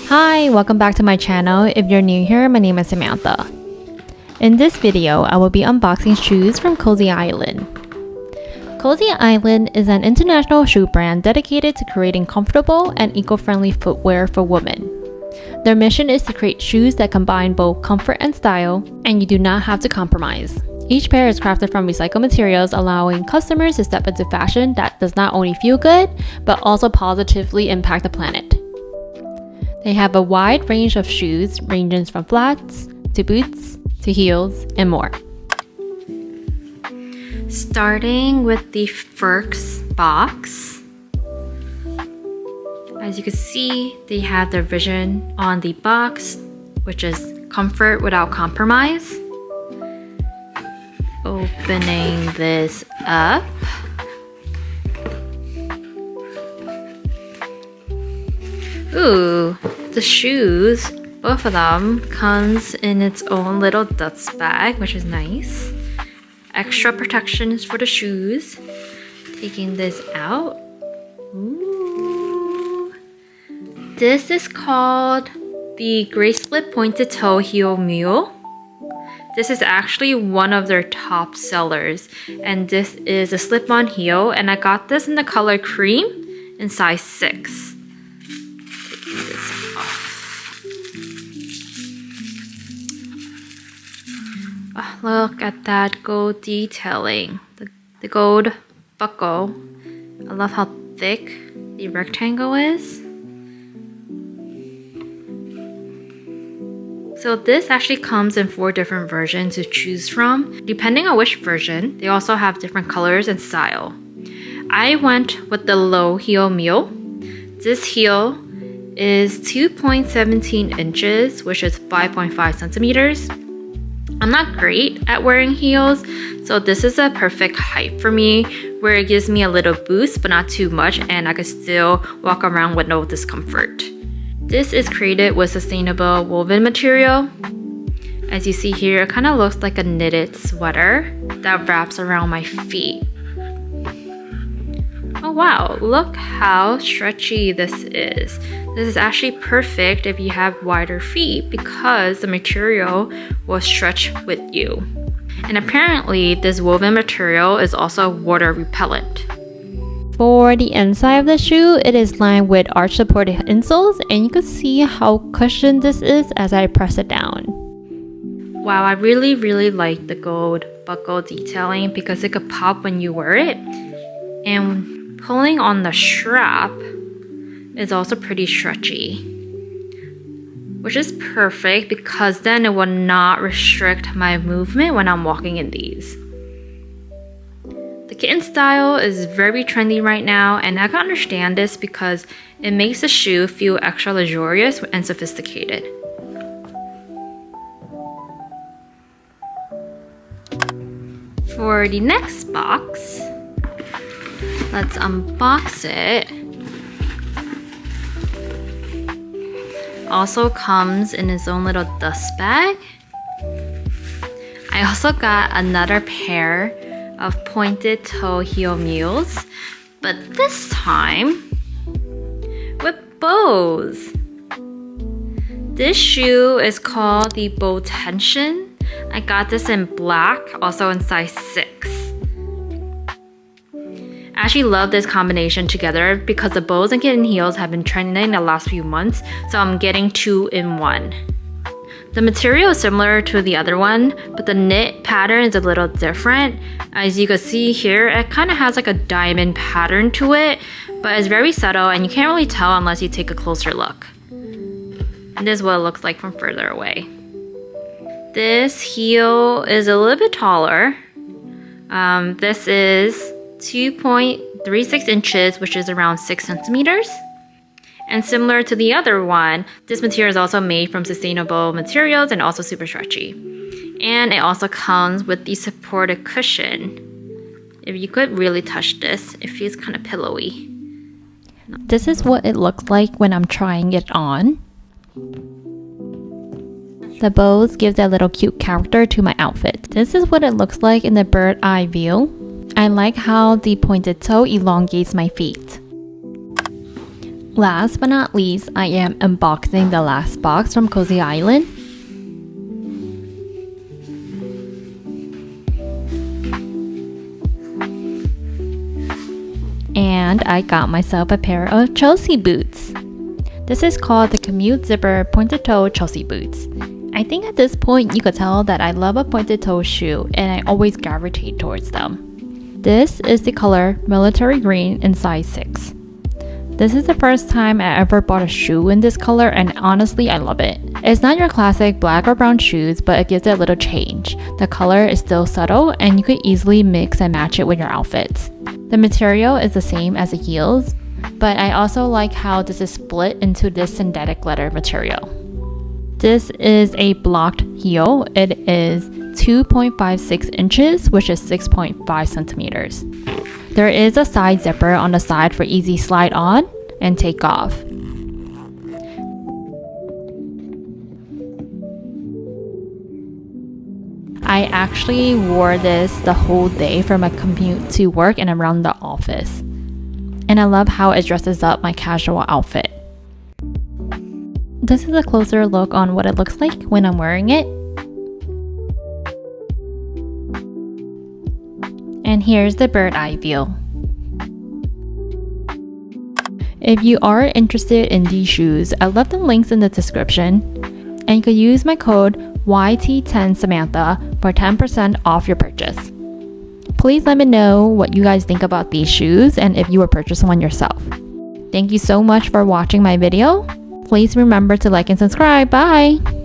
Hi, welcome back to my channel. If you're new here, my name is Samantha. In this video, I will be unboxing shoes from Cosy Island. Cosy Island is an international shoe brand dedicated to creating comfortable and eco-friendly footwear for women. Their mission is to create shoes that combine both comfort and style, and you do not have to compromise. Each pair is crafted from recycled materials, allowing customers to step into fashion that does not only feel good, but also positively impact the planet. They have a wide range of shoes, ranging from flats, to boots, to heels, and more. Starting with the first box. As you can see, they have their vision on the box, which is comfort without compromise. Opening this up. Ooh, the shoes, both of them, comes in its own little dust bag, which is nice. Extra protections for the shoes. Taking this out. Ooh. This is called the Gray Split Pointed Toe Heel Mule. This is actually one of their top sellers, and this is a slip-on heel, and I got this in the color cream in size 6. Taking this off. Oh, look at that gold detailing. The gold buckle. I love how thick the rectangle is. So this actually comes in 4 different versions to choose from. Depending on which version, they also have different colors and style. I went with the low heel mule. This heel is 2.17 inches, which is 5.5 centimeters. I'm not great at wearing heels, so this is a perfect height for me, where it gives me a little boost, but not too much, and I can still walk around with no discomfort. This is created with sustainable woven material. As you see here, it kind of looks like a knitted sweater that wraps around my feet. Oh wow, look how stretchy this is. This is actually perfect if you have wider feet because the material will stretch with you. And apparently this woven material is also water repellent. For the inside of the shoe, it is lined with arch-supported insoles, and you can see how cushioned this is as I press it down. Wow, I really like the gold buckle detailing because it could pop when you wear it. And pulling on the strap is also pretty stretchy, which is perfect because then it will not restrict my movement when I'm walking in these. The kitten style is very trendy right now, and I can understand this because it makes the shoe feel extra luxurious and sophisticated. For the next box, let's unbox it. Also comes in its own little dust bag. I also got another pair of pointed toe heel mules, but this time with bows. This shoe is called the Bowtention. I got this in black, also in size 6. I actually love this combination together because the bows and kitten heels have been trending the last few months, so I'm getting 2 in 1. The material is similar to the other one, but the knit pattern is a little different. As you can see here, it kind of has like a diamond pattern to it, but it's very subtle and you can't really tell unless you take a closer look. And this is what it looks like from further away. This heel is a little bit taller. This is 2.36 inches, which is around 6 centimeters. And similar to the other one, this material is also made from sustainable materials and also super stretchy. And it also comes with the supported cushion. If you could really touch this, it feels kind of pillowy. This is what it looks like when I'm trying it on. The bows give that little cute character to my outfit. This is what it looks like in the bird eye view. I like how the pointed toe elongates my feet. Last but not least, I am unboxing the last box from Cosy Island. And I got myself a pair of Chelsea boots. This is called the Commute zipper pointed toe Chelsea boots. I think at this point you could tell that I love a pointed toe shoe and I always gravitate towards them. This is the color military green in size 6. This is the first time I ever bought a shoe in this color and honestly I love it. It's not your classic black or brown shoes, but it gives it a little change. The color is still subtle and you could easily mix and match it with your outfits. The material is the same as the heels, but I also like how this is split into this synthetic leather material. This is a blocked heel. It is 2.56 inches, which is 6.5 centimeters. There is a side zipper on the side for easy slide on and take off. I actually wore this the whole day from my commute to work and around the office. And I love how it dresses up my casual outfit. This is a closer look on what it looks like when I'm wearing it. And here's the bird eye view. If you are interested in these shoes, I left the links in the description. And you can use my code YT10Samantha for 10% off your purchase. Please let me know what you guys think about these shoes and if you will purchase one yourself. Thank you so much for watching my video. Please remember to like and subscribe. Bye!